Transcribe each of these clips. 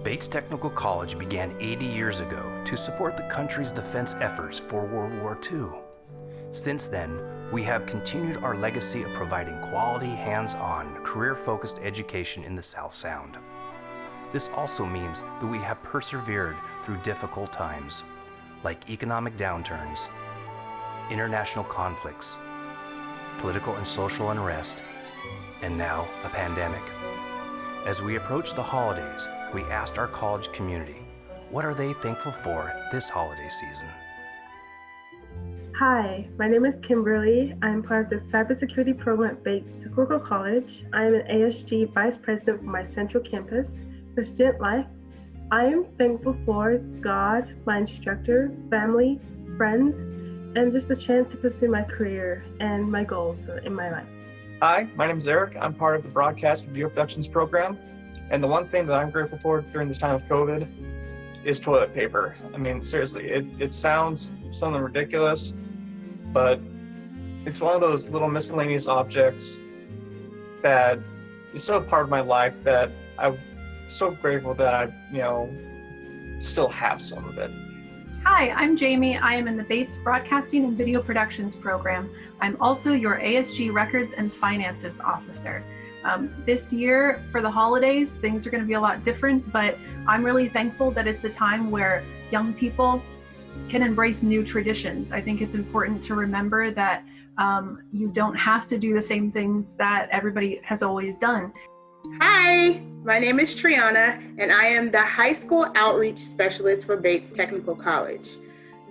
Bates Technical College began 80 years ago to support the country's defense efforts for World War II. Since then, we have continued our legacy of providing quality, hands-on, career-focused education in the South Sound. This also means that we have persevered through difficult times, like economic downturns, international conflicts, political and social unrest, and now a pandemic. As we approach the holidays, we asked our college community, what are they thankful for this holiday season? Hi, my name is Kimberly. I'm part of the cybersecurity program at Bates Technical College. I am an ASG Vice President for my Central Campus for Student Life. I am thankful for God, my instructor, family, friends, and just a chance to pursue my career and my goals in my life. Hi, my name is Eric. I'm part of the Broadcast and Video Productions program. And the one thing that I'm grateful for during this time of COVID is toilet paper. I mean, seriously, it sounds something ridiculous, but it's one of those little miscellaneous objects that is so part of my life that I'm so grateful that I, still have some of it. Hi, I'm Jamie. I am in the Bates Broadcasting and Video Productions program. I'm also your ASG Records and Finances Officer. This year, for the holidays, things are going to be a lot different, but I'm really thankful that it's a time where young people can embrace new traditions. I think it's important to remember that you don't have to do the same things that everybody has always done. Hi, my name is Triana, and I am the High School Outreach Specialist for Bates Technical College.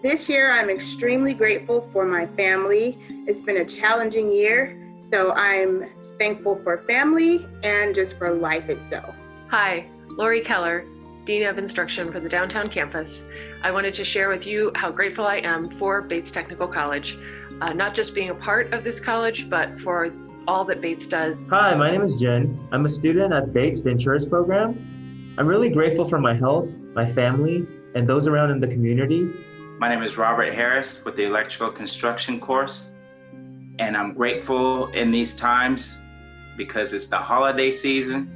This year, I'm extremely grateful for my family. It's been a challenging year, so I'm thankful for family and just for life itself. Hi, Lori Keller, Dean of Instruction for the downtown campus. I wanted to share with you how grateful I am for Bates Technical College, not just being a part of this college, but for all that Bates does. Hi, my name is Jen. I'm a student at Bates, the insurance program. I'm really grateful for my health, my family, and those around in the community. My name is Robert Harris with the electrical construction course, and I'm grateful in these times because it's the holiday season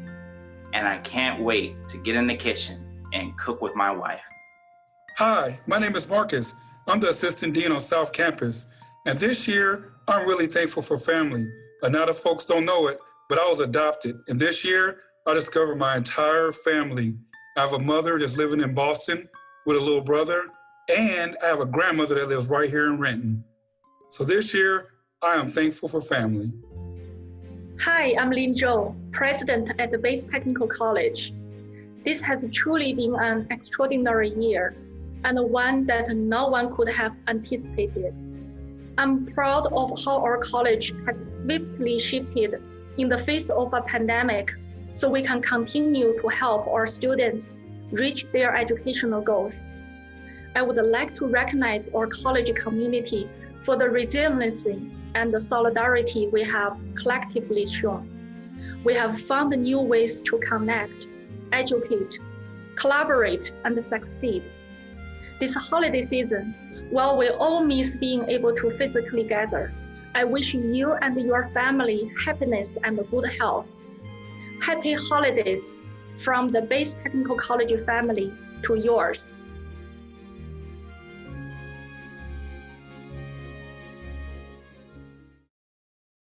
and I can't wait to get in the kitchen and cook with my wife. Hi, my name is Marcus. I'm the assistant dean on South Campus, and this year I'm really thankful for family. A lot of folks don't know it, but I was adopted, and this year I discovered my entire family. I have a mother that's living in Boston with a little brother, and I have a grandmother that lives right here in Renton. So this year, I am thankful for family. Hi, I'm Lynn, President at the Bates Technical College. This has truly been an extraordinary year and one that no one could have anticipated. I'm proud of how our college has swiftly shifted in the face of a pandemic so we can continue to help our students reach their educational goals. I would like to recognize our college community for the resiliency and the solidarity we have collectively shown. We have found new ways to connect, educate, collaborate, and succeed. This holiday season, while we all miss being able to physically gather, I wish you and your family happiness and good health. Happy holidays from the Bates Technical College family to yours.